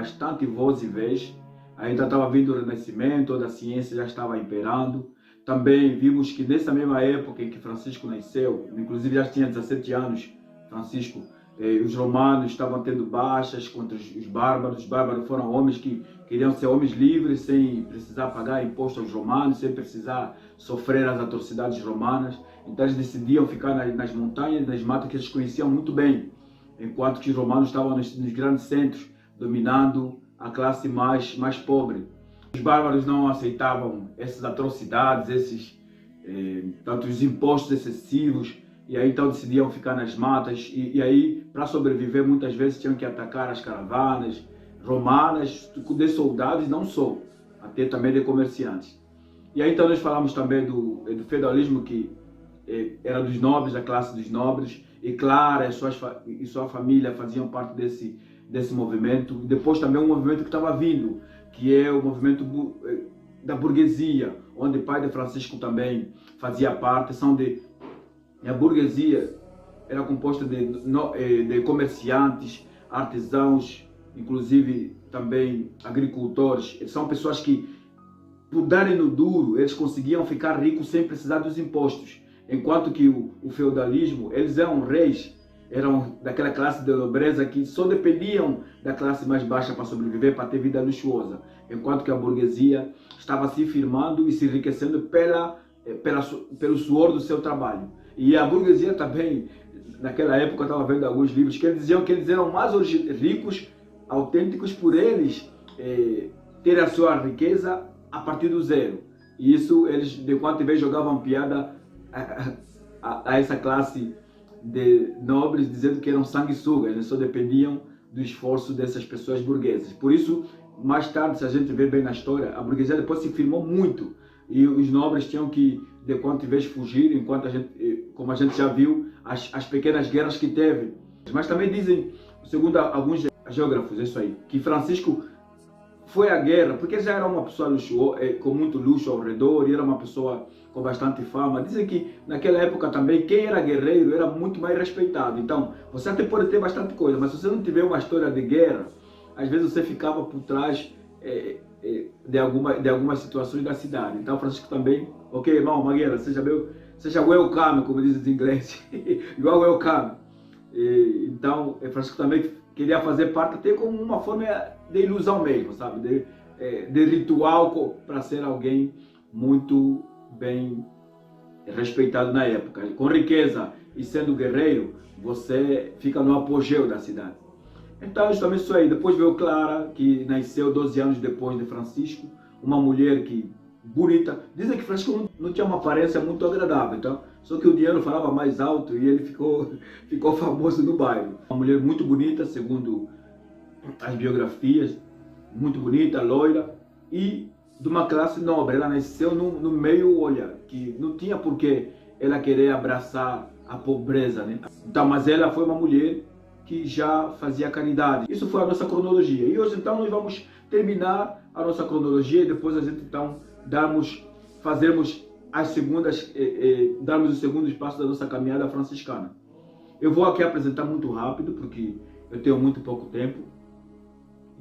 bastante voz e vez. Ainda estava vindo o Renascimento, onde a ciência já estava imperando. Também vimos que nessa mesma época em que Francisco nasceu, inclusive já tinha 17 anos, Francisco, os romanos estavam tendo baixas contra os bárbaros. Os bárbaros foram homens que queriam ser homens livres, sem precisar pagar imposto aos romanos, sem precisar sofrer as atrocidades romanas. Então eles decidiam ficar nas montanhas, nas matas que eles conheciam muito bem, enquanto que os romanos estavam nos grandes centros, dominando a classe mais pobre. Os bárbaros não aceitavam essas atrocidades, tanto os impostos excessivos, e aí então decidiam ficar nas matas, e aí para sobreviver muitas vezes tinham que atacar as caravanas romanas de soldados, não só, até também de comerciantes. E aí então nós falamos também do feudalismo, que era dos nobres, da classe dos nobres, e Clara e sua família faziam parte desse movimento. Depois também um movimento que estava vindo, que é o movimento da burguesia, onde o pai de Francisco também fazia parte. A burguesia era composta de comerciantes, artesãos, inclusive também agricultores. São pessoas que, por darem no duro, eles conseguiam ficar ricos sem precisar dos impostos. Enquanto que o feudalismo, eles eram reis, eram daquela classe de nobreza que só dependiam da classe mais baixa para sobreviver, para ter vida luxuosa. Enquanto que a burguesia estava se firmando e se enriquecendo pelo suor do seu trabalho. E a burguesia também, naquela época, eu estava vendo alguns livros que eles diziam que eles eram mais ricos, autênticos, por eles terem a sua riqueza a partir do zero. E isso eles, de quanto em vez, jogavam piada a essa classe de nobres, dizendo que eram sanguessugas, eles só dependiam do esforço dessas pessoas burguesas. Por isso, mais tarde, se a gente vê bem na história, a burguesia depois se firmou muito, e os nobres tinham que, de quanto em vez, fugir, enquanto como a gente já viu, as pequenas guerras que teve. Mas também dizem, segundo alguns geógrafos, isso aí, que Francisco foi à guerra porque ele já era uma pessoa com muito luxo ao redor, e era uma pessoa com bastante fama. Dizem que naquela época também quem era guerreiro era muito mais respeitado. Então você até pode ter bastante coisa, mas se você não tiver uma história de guerra, às vezes você ficava por trás de algumas situações da cidade. Então Francisco também, ok, irmão, uma guerra, seja welcome, como dizem os ingleses, igual welcome. Então Francisco também queria fazer parte, até como uma forma de ilusão mesmo, sabe? De ritual, para ser alguém muito bem respeitado na época. Com riqueza e sendo guerreiro, você fica no apogeu da cidade. Então, justamente isso aí. Depois veio Clara, que nasceu 12 anos depois de Francisco, uma mulher que bonita. Dizem que Francisco não tinha uma aparência muito agradável, então, só que o dinheiro falava mais alto e ele ficou famoso no bairro. Uma mulher muito bonita, segundo as biografias, muito bonita, loira, e de uma classe nobre. Ela nasceu no meio, olha, que não tinha por que ela querer abraçar a pobreza, né? Então, mas ela foi uma mulher que já fazia caridade. Isso foi a nossa cronologia. E hoje então nós vamos terminar a nossa cronologia, e depois a gente então fazermos darmos o segundo passo da nossa caminhada franciscana. Eu vou aqui apresentar muito rápido, porque eu tenho muito pouco tempo,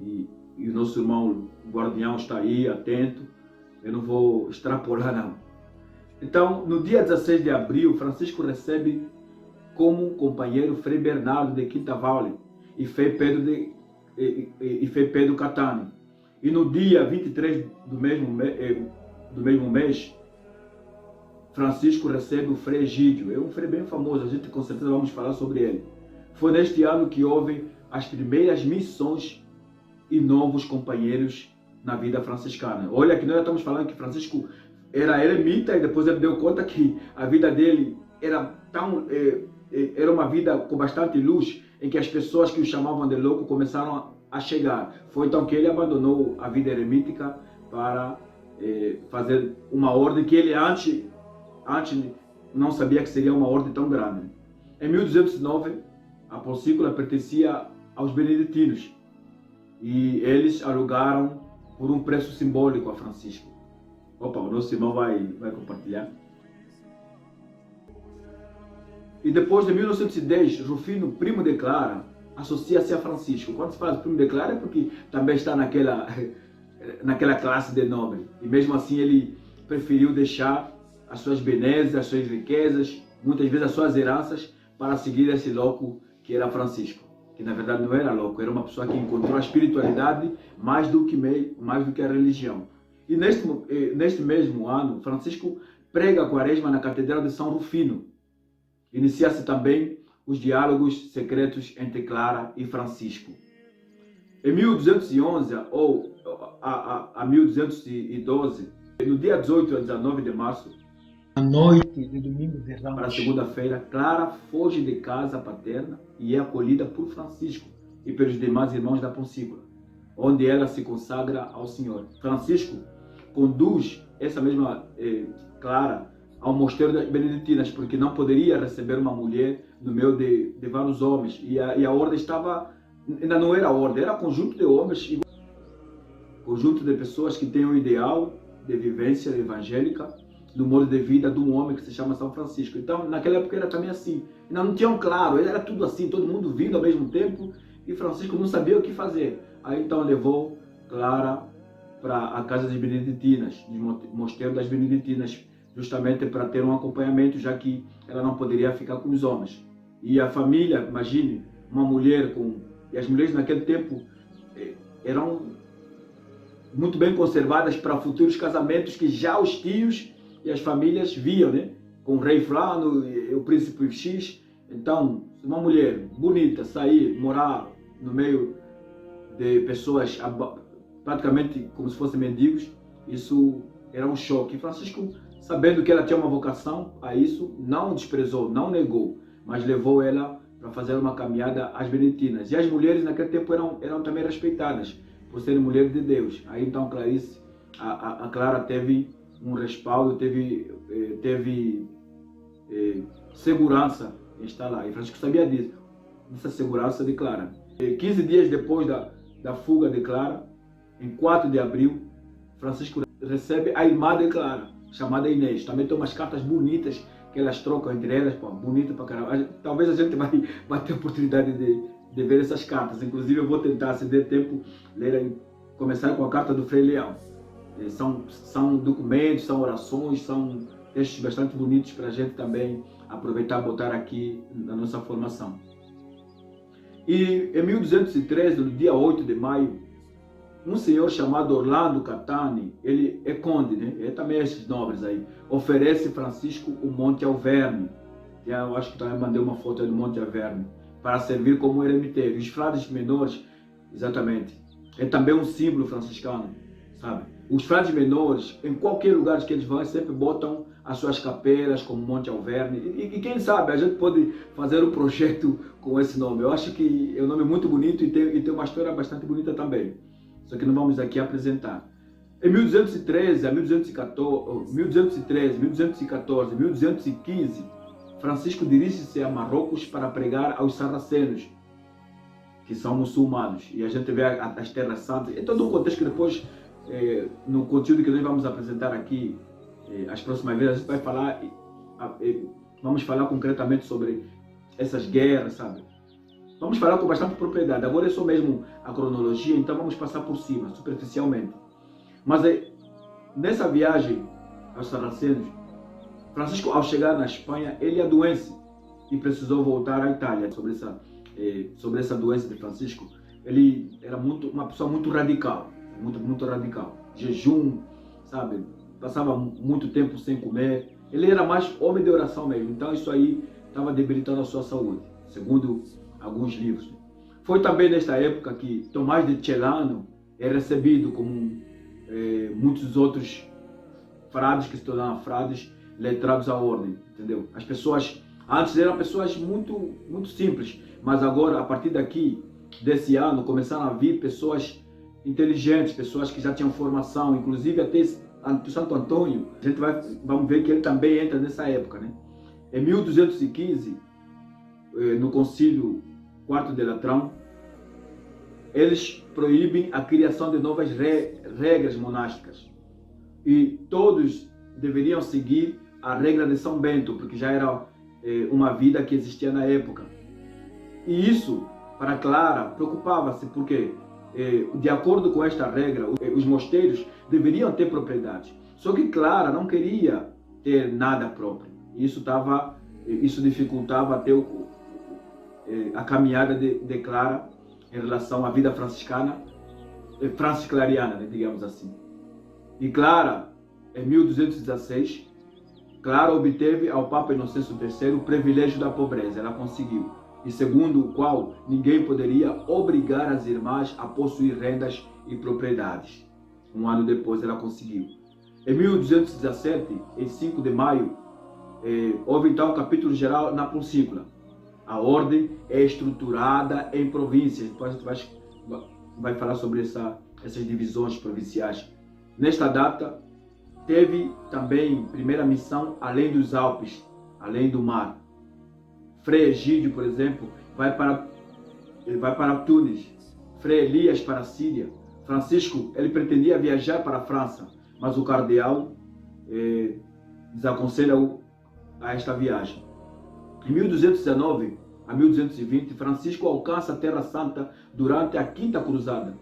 e o nosso irmão guardião está aí, atento. Eu não vou extrapolar não. Então, no dia 16 de abril, Francisco recebe como companheiro Frei Bernardo de Quintavalle e Frei Pedro Catani. E no dia 23 do mesmo mês, Francisco recebe o Frei Egídio. É um frei bem famoso, a gente com certeza vamos falar sobre ele. Foi neste ano que houve as primeiras missões e novos companheiros na vida franciscana. Olha que nós já estamos falando que Francisco era eremita, e depois ele deu conta que a vida dele era uma vida com bastante luz, em que as pessoas que o chamavam de louco começaram a chegar. Foi então que ele abandonou a vida eremítica para fazer uma ordem que ele antes não sabia que seria uma ordem tão grande. Em 1209, a Porcíncula pertencia aos beneditinos, e eles alugaram por um preço simbólico a Francisco. Opa, o nosso irmão vai compartilhar. E depois de 1910, Rufino, primo de Clara, associa-se a Francisco. Quando se fala de primo de Clara é porque também está naquela classe de nobre. E mesmo assim ele preferiu deixar as suas benesses, as suas riquezas, muitas vezes as suas heranças, para seguir esse louco que era Francisco. Que na verdade não era louco, era uma pessoa que encontrou a espiritualidade mais do que a religião. E neste mesmo ano, Francisco prega a quaresma na Catedral de São Rufino. Inicia-se também os diálogos secretos entre Clara e Francisco. Em 1211 ou a 1212, no dia 18 a 19 de março, à noite de domingo de Ramos, para segunda-feira, Clara foge de casa paterna e é acolhida por Francisco e pelos demais irmãos da Poncícula, onde ela se consagra ao Senhor. Francisco conduz essa mesma Clara ao mosteiro das Beneditinas, porque não poderia receber uma mulher no meio de vários homens. E a ordem estava, ainda não era ordem, era conjunto de homens, conjunto de pessoas que têm o ideal de vivência evangélica, do modo de vida de um homem que se chama São Francisco. Então, naquela época era também assim. Ainda não tinham claro, era tudo assim, todo mundo vindo ao mesmo tempo, e Francisco não sabia o que fazer. Aí então levou Clara para a casa das Beneditinas, do mosteiro das Beneditinas, justamente para ter um acompanhamento, já que ela não poderia ficar com os homens. E a família, imagine, uma mulher com... E as mulheres naquele tempo eram muito bem conservadas para futuros casamentos que já os tios e as famílias viam, né? Com o rei Flano e o príncipe X. Então, uma mulher bonita sair, morar no meio de pessoas praticamente como se fossem mendigos, isso era um choque. E Francisco, sabendo que ela tinha uma vocação a isso, não desprezou, não negou, mas levou ela para fazer uma caminhada às Beneditinas. E as mulheres naquele tempo eram também respeitadas por serem mulheres de Deus. Aí então Clarice, a Clara teve um respaldo, teve segurança em estar lá. E Francisco sabia disso, dessa segurança de Clara. 15 dias depois da fuga de Clara, em 4 de abril, Francisco recebe a irmã de Clara, chamada Inês. Também tem umas cartas bonitas que elas trocam entre elas, pô, bonita pra caramba. Talvez a gente vai ter oportunidade de ver essas cartas. Inclusive eu vou tentar, se der tempo, começar com a carta do Frei Leão. São documentos, são orações, são textos bastante bonitos para a gente também aproveitar e botar aqui na nossa formação. E em 1213, no dia 8 de maio, um senhor chamado Orlando Catani, ele é conde, né? É também esses nobres aí, oferece Francisco o Monte Alverne. Eu acho que também mandei uma foto do Monte Alverne, para servir como eremitério. Os frades menores, exatamente, é também um símbolo franciscano, sabe? Os frades menores, em qualquer lugar que eles vão, sempre botam as suas capelas como Monte Alverne. E quem sabe, a gente pode fazer um projeto com esse nome. Eu acho que é um nome muito bonito e tem uma história bastante bonita também. Só que não vamos aqui apresentar. Em 1213, 1215, Francisco dirige-se a Marrocos para pregar aos sarracenos, que são muçulmanos. E a gente vê as terras santas. É todo um contexto que depois, no conteúdo que nós vamos apresentar aqui, as próximas vezes, a gente vai falar, vamos falar concretamente sobre essas guerras, sabe? Vamos falar com bastante propriedade. Agora é só mesmo a cronologia, então vamos passar por cima, superficialmente. Mas nessa viagem aos sarracenos, Francisco, ao chegar na Espanha, ele adoece e precisou voltar à Itália. Sobre essa doença de Francisco, ele era uma pessoa muito radical, muito radical. Jejum, sabe? Passava muito tempo sem comer. Ele era mais homem de oração mesmo, então isso aí estava debilitando a sua saúde, segundo alguns livros. Foi também nesta época que Tomás de Celano é recebido como muitos outros frades que se tornaram frades letrados à ordem, entendeu? As pessoas antes eram pessoas muito simples, mas agora, a partir desse ano, começaram a vir pessoas inteligentes, pessoas que já tinham formação, inclusive até Santo Antônio. A gente vamos ver que ele também entra nessa época, né? Em 1215, no Concílio IV de Latrão, eles proíbem a criação de novas regras monásticas. E todos deveriam seguir a regra de São Bento, porque já era uma vida que existia na época. E isso para Clara, preocupava-se porque, de acordo com esta regra, os mosteiros deveriam ter propriedades. Só que Clara não queria ter nada próprio. Isso dificultava até a caminhada de Clara em relação à vida francisclariana, né, digamos assim. E Clara, em 1216, Clara obteve ao Papa Inocêncio III o privilégio da pobreza. Ela conseguiu. E segundo o qual ninguém poderia obrigar as irmãs a possuir rendas e propriedades. Um ano depois ela conseguiu. Em 1217, em 5 de maio, houve então um capítulo geral na Pulsícula. A ordem é estruturada em províncias. Depois a gente vai falar sobre essas divisões provinciais. Nesta data, teve também primeira missão além dos Alpes, além do mar. Frei Egídio, por exemplo, ele vai para Tunis. Frei Elias para a Síria. Francisco, ele pretendia viajar para a França, mas o cardeal desaconselha-o a esta viagem. Em 1219 a 1220, Francisco alcança a Terra Santa durante a Quinta Cruzada,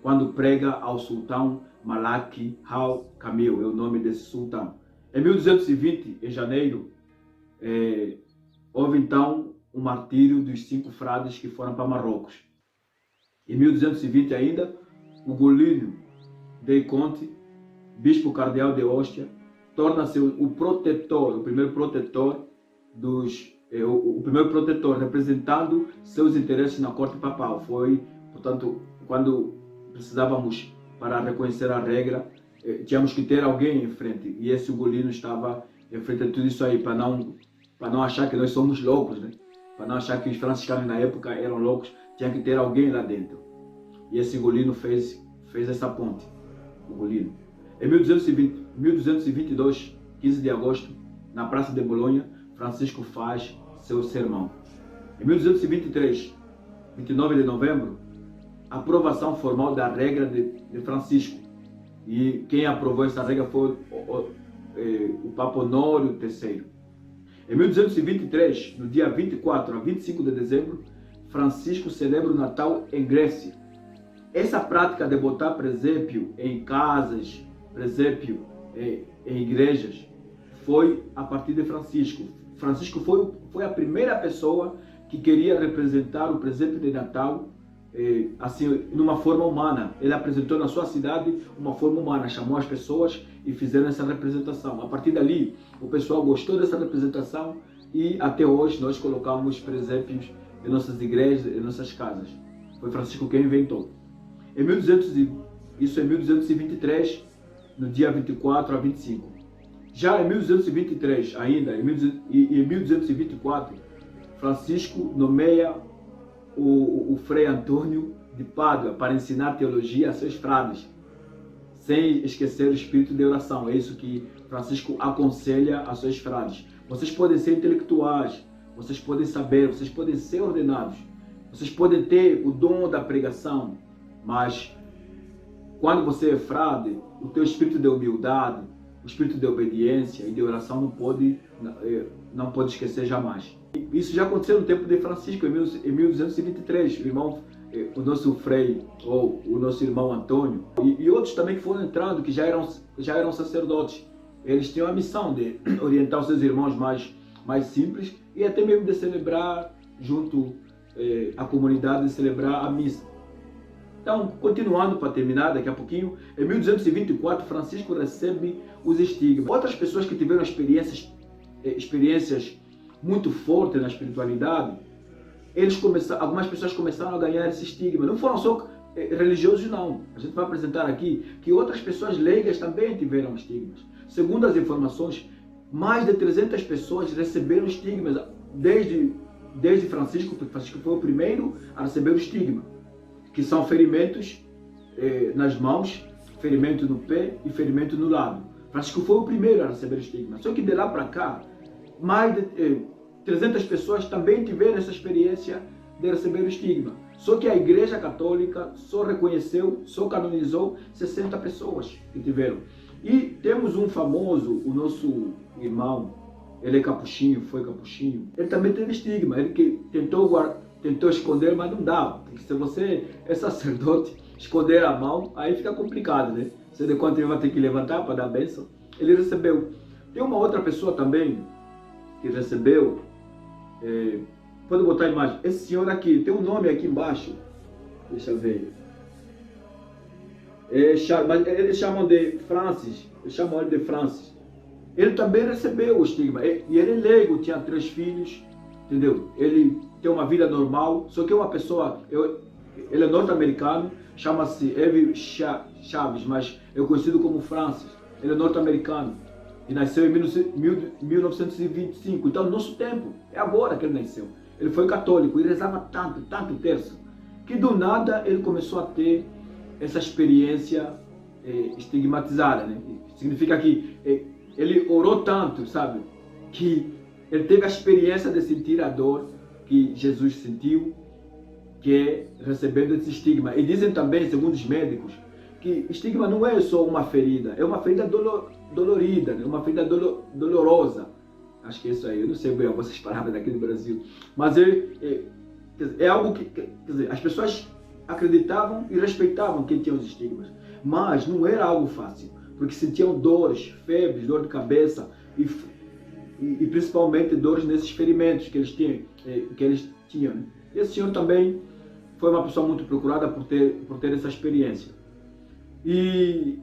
quando prega ao sultão Malak al-Kamil, é o nome desse sultão. Em 1220, em janeiro, houve então o martírio dos 5 frades que foram para Marrocos. Em 1220 ainda, Ugolino dei Conte, bispo cardeal de Ostia, torna-se o primeiro protetor representando seus interesses na corte papal. Foi, portanto, quando precisávamos, para reconhecer a regra, tínhamos que ter alguém em frente. E esse Ugolino estava em frente a tudo isso aí, para não achar que nós somos loucos, né? Para não achar que os franciscanos na época eram loucos, tinha que ter alguém lá dentro. E esse Ugolino fez essa ponte. Ugolino. Em 1222, 15 de agosto, na Praça de Bolonha, Francisco faz seu sermão. Em 1223, 29 de novembro, aprovação formal da regra de Francisco. E quem aprovou essa regra foi o Papa Honório III. Em 1223, no dia 24 a 25 de dezembro, Francisco celebra o Natal em Grécia. Essa prática de botar presépio em casas, presépio em igrejas, foi a partir de Francisco. Francisco foi a primeira pessoa que queria representar o presépio de Natal assim, numa forma humana. Ele apresentou na sua cidade uma forma humana, chamou as pessoas e fizeram essa representação. A partir dali, o pessoal gostou dessa representação e até hoje nós colocamos presépios em nossas igrejas, em nossas casas. Foi Francisco quem inventou. Isso em 1223, no dia 24 a 25. Já em 1223, ainda, em 1224, Francisco nomeia o Frei Antônio de Pádua para ensinar teologia a seus frades, sem esquecer o espírito de oração. É isso que Francisco aconselha a seus frades. Vocês podem ser intelectuais, vocês podem saber, vocês podem ser ordenados, vocês podem ter o dom da pregação, mas quando você é frade, o teu espírito de humildade, o espírito de obediência e de oração não pode esquecer jamais. Isso já aconteceu no tempo de Francisco, em 1223. O nosso frei, ou o nosso irmão Antônio, e outros também que foram entrando, que já eram sacerdotes. Eles tinham a missão de orientar os seus irmãos mais simples e até mesmo de celebrar junto à comunidade, de celebrar a missa. Então, continuando para terminar daqui a pouquinho, em 1224, Francisco recebe os estigmas. Outras pessoas que tiveram experiências muito fortes na espiritualidade, algumas pessoas começaram a ganhar esse estigma. Não foram só religiosos, não. A gente vai apresentar aqui que outras pessoas leigas também tiveram estigmas. Segundo as informações, mais de 300 pessoas receberam estigmas desde Francisco, porque Francisco foi o primeiro a receber o estigma, que são ferimentos nas mãos, ferimento no pé e ferimento no lado. Francisco foi o primeiro a receber o estigma. Só que de lá para cá, mais de 300 pessoas também tiveram essa experiência de receber o estigma. Só que a Igreja Católica só reconheceu, só canonizou 60 pessoas que tiveram. E temos um famoso, o nosso irmão, ele é capuchinho, foi capuchinho. Ele também teve estigma, ele que tentou tentou esconder, mas não dá. Porque se você é sacerdote, esconder a mão, aí fica complicado, né? Você de quanto ele vai ter que levantar para dar a bênção. Ele recebeu. Tem uma outra pessoa também que recebeu. Pode botar a imagem. Esse senhor aqui, tem um nome aqui embaixo. Deixa eu ver. Mas eles chamam de Francis. Eles chamam ele de Francis. Ele também recebeu o estigma. E ele é leigo, tinha 3 filhos. Entendeu? Ele tem uma vida normal. Só que é uma pessoa... Ele é norte-americano. Chama-se Evi Chaves, mas é conhecido como Francis. Ele é norte-americano. E nasceu em 1925. Então, no nosso tempo, é agora que ele nasceu. Ele foi católico e rezava tanto, tanto terço, que do nada ele começou a ter essa experiência estigmatizada, né? Significa que ele orou tanto, sabe? Que ele teve a experiência de sentir a dor que Jesus sentiu, que é recebendo esse estigma. E dizem também, segundo os médicos, que estigma não é só uma ferida, é uma ferida dolorida, né? Uma ferida dolorosa. Acho que é isso aí, eu não sei bem algumas palavras daqui do Brasil, mas é algo que, quer dizer, as pessoas acreditavam e respeitavam quem tinha os estigmas, mas não era algo fácil, porque sentiam dores, febres, dor de cabeça e principalmente dores nesses ferimentos que eles tinham. E esse senhor também foi uma pessoa muito procurada por ter essa experiência. E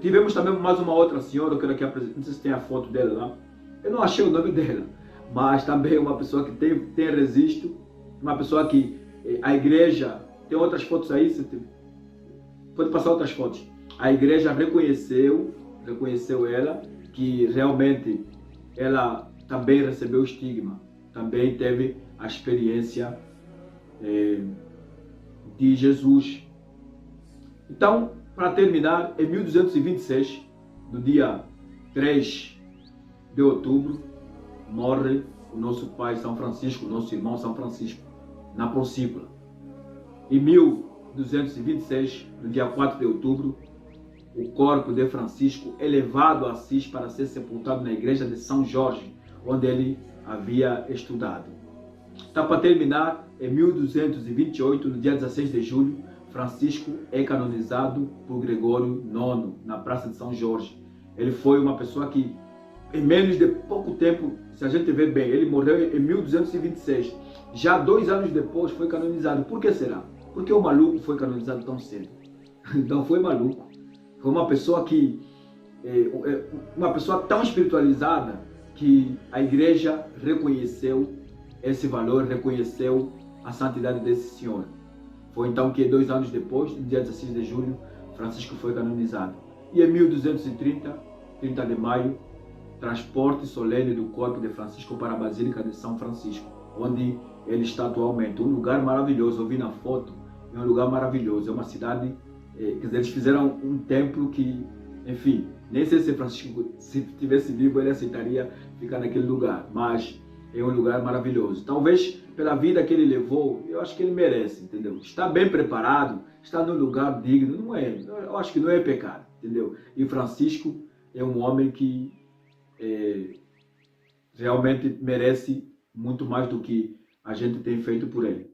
tivemos também mais uma outra senhora, eu quero aqui apresentar, não sei se tem a foto dela lá. Eu não achei o nome dela, mas também é uma pessoa que tem registro, uma pessoa que a igreja, tem outras fotos aí, pode passar outras fotos. A igreja reconheceu ela, que realmente ela também recebeu estigma, também teve a experiência de Jesus. Então, para terminar, em 1226, no dia 3 de outubro, morre o nosso pai São Francisco, o nosso irmão São Francisco, na Procípula. Em 1226, no dia 4 de outubro, o corpo de Francisco é levado a Assis para ser sepultado na igreja de São Jorge, onde ele havia estudado. Então, para terminar, em 1228, no dia 16 de julho, Francisco é canonizado por Gregório IX, na Praça de São Jorge. Ele foi uma pessoa que, em menos de pouco tempo, se a gente ver bem, ele morreu em 1226. Já 2 anos depois foi canonizado. Por que será? Porque o maluco foi canonizado tão cedo. Então foi maluco. Foi uma pessoa uma pessoa tão espiritualizada que a igreja reconheceu esse valor, reconheceu a santidade desse senhor. Foi então que 2 anos depois, no dia 16 de julho, Francisco foi canonizado. E em 1230, 30 de maio, transporte solene do corpo de Francisco para a Basílica de São Francisco, onde ele está atualmente. Um lugar maravilhoso, eu vi na foto, é um lugar maravilhoso, é uma cidade, quer dizer, eles fizeram um templo que, enfim, nem sei se Francisco, se tivesse vivo, ele aceitaria ficar naquele lugar, mas é um lugar maravilhoso. Talvez pela vida que ele levou, eu acho que ele merece, entendeu? Está bem preparado, está num lugar digno, não é, eu acho que não é pecado, entendeu? E Francisco é um homem que realmente merece muito mais do que a gente tem feito por ele.